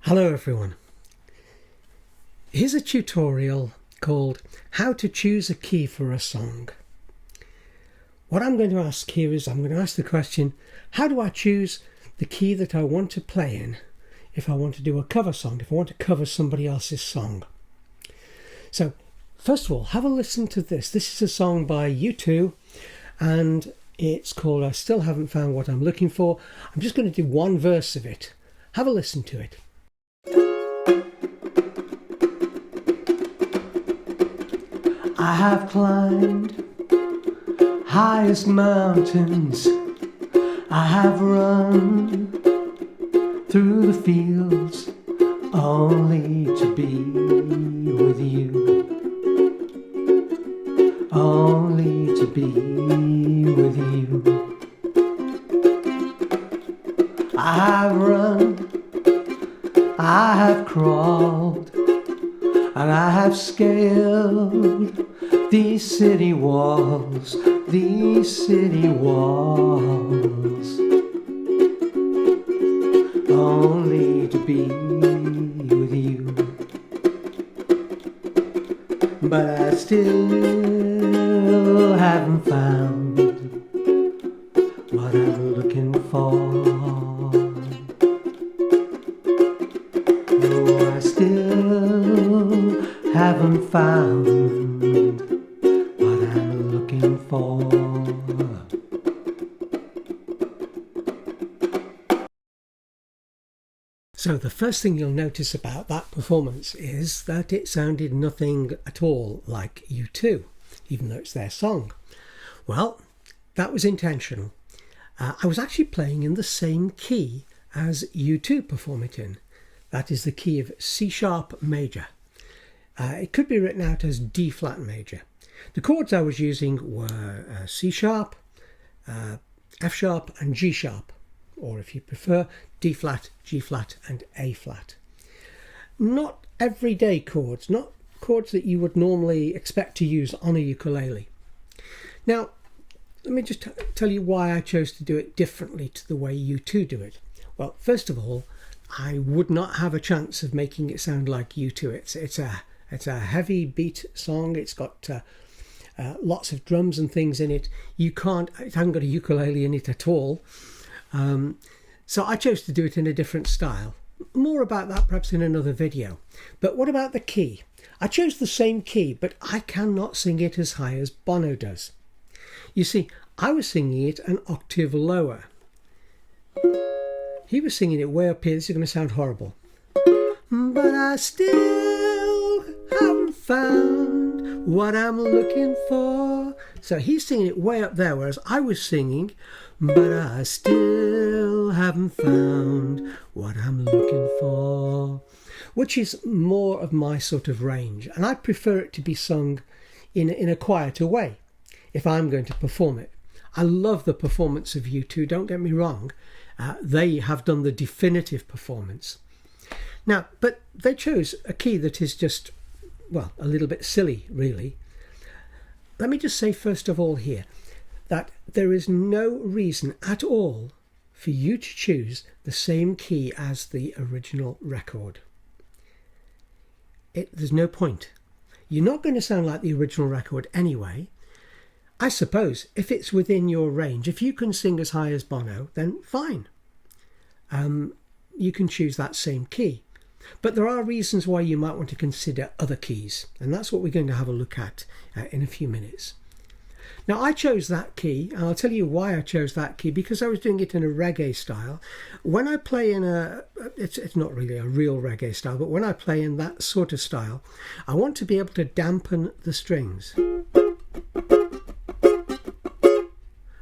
Hello everyone. Here's a tutorial called How to Choose a Key for a Song. What I'm going to ask here is I'm going to ask the question, how do I choose the key that I want to play in if I want to do a cover song, if I want to cover somebody else's song? So first of all, have a listen to this. This is a song by U2 and it's called I Still Haven't Found What I'm Looking For. I'm just going to do one verse of it. Have a listen to it. I have climbed highest mountains, I have run through the fields only to be with you, only to be with you. I have run, I have crawled, and I have scaled these city walls, only to be with you. But I still haven't found what I'm looking for. Oh, I still haven't found what I'm looking for. So the first thing you'll notice about that performance is that it sounded nothing at all like U2, even though it's their song. Well, that was intentional. I was actually playing in the same key as U2 perform it in. That is the key of C sharp major. It could be written out as D flat major. The chords I was using were C sharp, F sharp and G sharp, or if you prefer, D flat, G flat and A flat. Not everyday chords, not chords that you would normally expect to use on a ukulele. Now, let me just tell you why I chose to do it differently to the way U2 do it. Well, first of all, I would not have a chance of making it sound like U2. It's a heavy beat song. It's got lots of drums and things in it. It hasn't got a ukulele in it at all. So I chose to do it in a different style. More about that perhaps in another video. But what about the key? I chose the same key, but I cannot sing it as high as Bono does. You see, I was singing it an octave lower. He was singing it way up here. This is going to sound horrible. But I still haven't found what I'm looking for. So he's singing it way up there, whereas I was singing, but I still haven't found what I'm looking for, which is more of my sort of range. And I prefer it to be sung in a quieter way if I'm going to perform it. I love the performance of U2, don't get me wrong. They have done the definitive performance. Now, but they chose a key that is just, well, a little bit silly, really. Let me just say first of all here that there is no reason at all for you to choose the same key as the original record. There's no point. You're not going to sound like the original record anyway. I suppose if it's within your range, if you can sing as high as Bono, then fine. You can choose that same key. But there are reasons why you might want to consider other keys, and that's what we're going to have a look at in a few minutes. Now, I chose that key, and I'll tell you why I chose that key, because I was doing it in a reggae style. When I play in it's not really a real reggae style, but when I play in that sort of style, I want to be able to dampen the strings.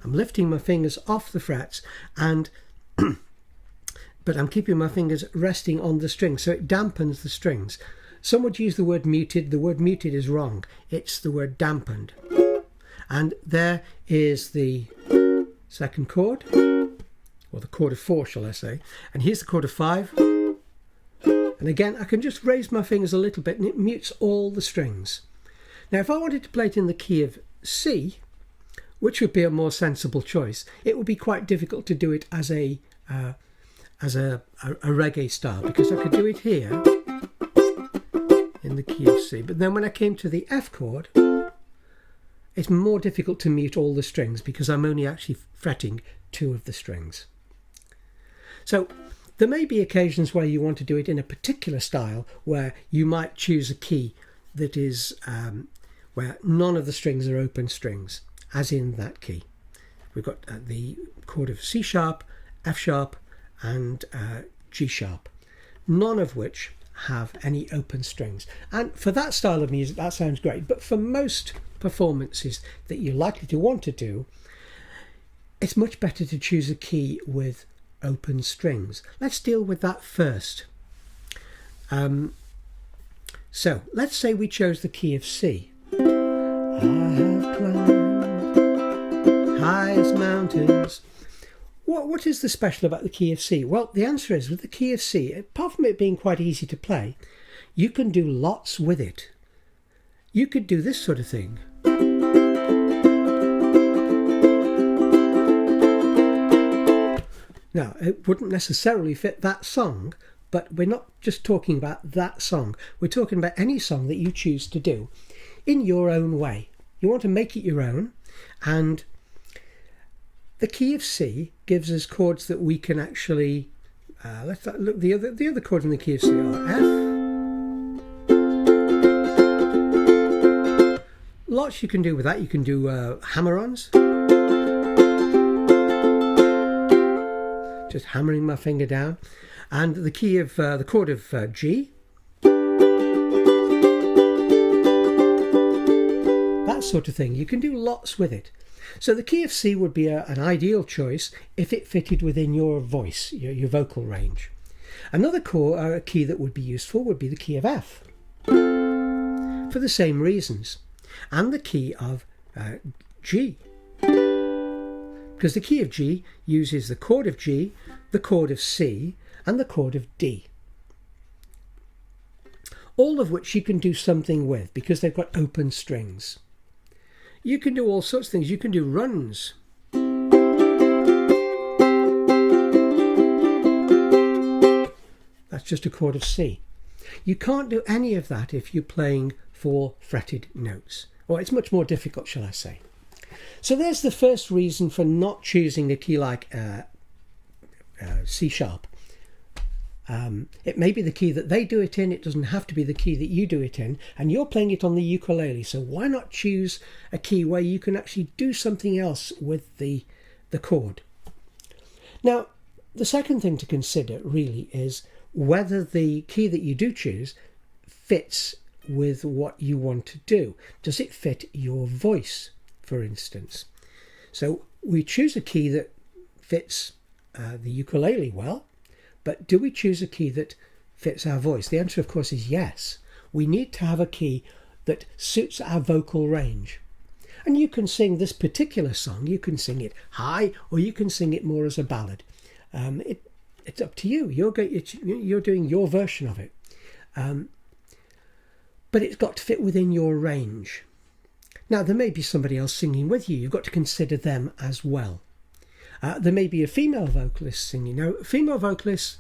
I'm lifting my fingers off the frets, and but I'm keeping my fingers resting on the strings, so it dampens the strings. Some would use the word muted. The word muted is wrong. It's the word dampened. And there is the second chord, or the chord of 4, shall I say. And here's the chord of 5. And again, I can just raise my fingers a little bit and it mutes all the strings. Now, if I wanted to play it in the key of C, which would be a more sensible choice, it would be quite difficult to do it as a as a reggae style, because I could do it here in the key of C. But then when I came to the F chord, it's more difficult to mute all the strings because I'm only actually fretting 2 of the strings. So there may be occasions where you want to do it in a particular style, where you might choose a key that is where none of the strings are open strings, as in that key. We've got the chord of C sharp, F sharp and G sharp, none of which have any open strings. And for that style of music, that sounds great. But for most performances that you're likely to want to do, it's much better to choose a key with open strings. Let's deal with that first. So let's say we chose the key of C. I have climbed highest mountains. What is the special about the key of C? Well, the answer is, with the key of C, apart from it being quite easy to play, you can do lots with it. You could do this sort of thing. Now, it wouldn't necessarily fit that song, but we're not just talking about that song. We're talking about any song that you choose to do in your own way. You want to make it your own, and the key of C gives us chords that we can actually let's look. The other chords in the key of C are F. Lots you can do with that. You can do hammer-ons. Just hammering my finger down, and the key of the chord of G. That sort of thing. You can do lots with it. So the key of C would be an ideal choice if it fitted within your voice, your vocal range. Another key that would be useful would be the key of F, for the same reasons, and the key of G, because the key of G uses the chord of G, the chord of C, and the chord of D, all of which you can do something with because they've got open strings. You can do all sorts of things. You can do runs. That's just a chord of C. You can't do any of that if you're playing 4 fretted notes. Or it's much more difficult, shall I say. So there's the first reason for not choosing a key like C sharp. It may be the key that they do it in, it doesn't have to be the key that you do it in, and you're playing it on the ukulele, so why not choose a key where you can actually do something else with the chord. Now, the second thing to consider really is whether the key that you do choose fits with what you want to do. Does it fit your voice, for instance? So we choose a key that fits the ukulele well, but do we choose a key that fits our voice? The answer, of course, is yes. We need to have a key that suits our vocal range. And you can sing this particular song, you can sing it high, or you can sing it more as a ballad. It's up to you. You're doing your version of it. But it's got to fit within your range. Now, there may be somebody else singing with you. You've got to consider them as well. There may be a female vocalist singing. Now, female vocalists,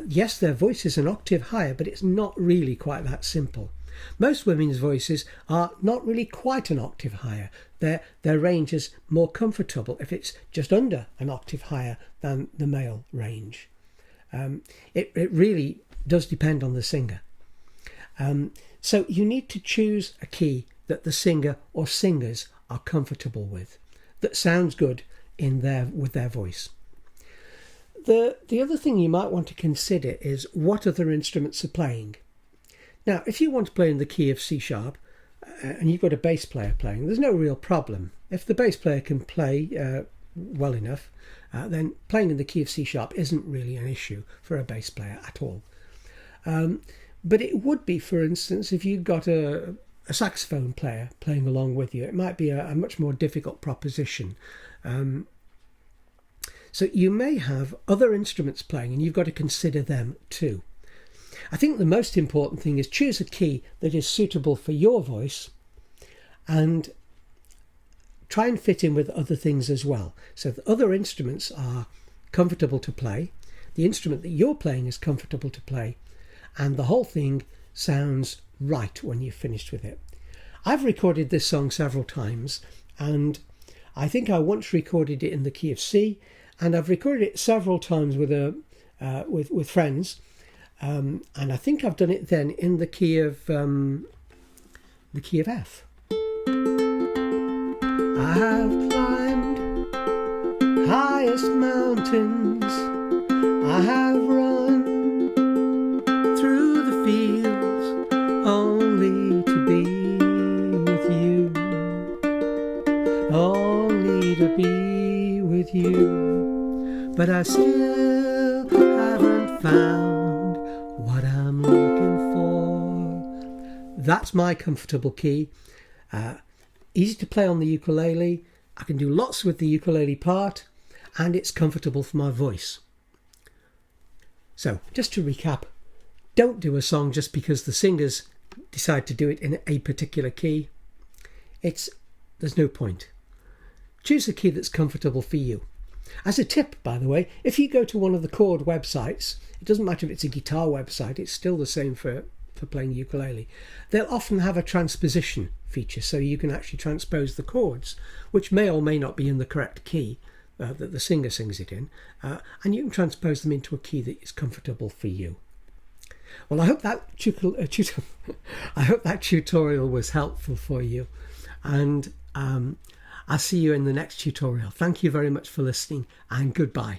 yes, their voice is an octave higher, but it's not really quite that simple. Most women's voices are not really quite an octave higher. Their range is more comfortable if it's just under an octave higher than the male range. It really does depend on the singer. So you need to choose a key that the singer or singers are comfortable with, that sounds good with their voice. The other thing you might want to consider is what other instruments are playing. Now, if you want to play in the key of C sharp and you've got a bass player playing, there's no real problem. If the bass player can play well enough, then playing in the key of C sharp isn't really an issue for a bass player at all. But it would be, for instance, if you've got a saxophone player playing along with you, it might be a much more difficult proposition. So you may have other instruments playing and you've got to consider them too. I think the most important thing is choose a key that is suitable for your voice and try and fit in with other things as well. So the other instruments are comfortable to play, the instrument that you're playing is comfortable to play, and the whole thing sounds right when you've finished with it. I've recorded this song several times, and I think I once recorded it in the key of C, and I've recorded it several times with friends, and I think I've done it then in the key of F. I have climbed highest mountains, I have run through the fields only to be with you, only to be with you, but I still haven't found what I'm looking for. That's my comfortable key. Easy to play on the ukulele. I can do lots with the ukulele part, and it's comfortable for my voice. So, just to recap, don't do a song just because the singers decide to do it in a particular key. There's no point. Choose a key that's comfortable for you. As a tip, by the way, if you go to one of the chord websites, it doesn't matter if it's a guitar website, it's still the same for playing ukulele. They'll often have a transposition feature, so you can actually transpose the chords, which may or may not be in the correct key that the singer sings it in, and you can transpose them into a key that is comfortable for you. Well, I hope that tutorial was helpful for you, and I'll see you in the next tutorial. Thank you very much for listening, and goodbye.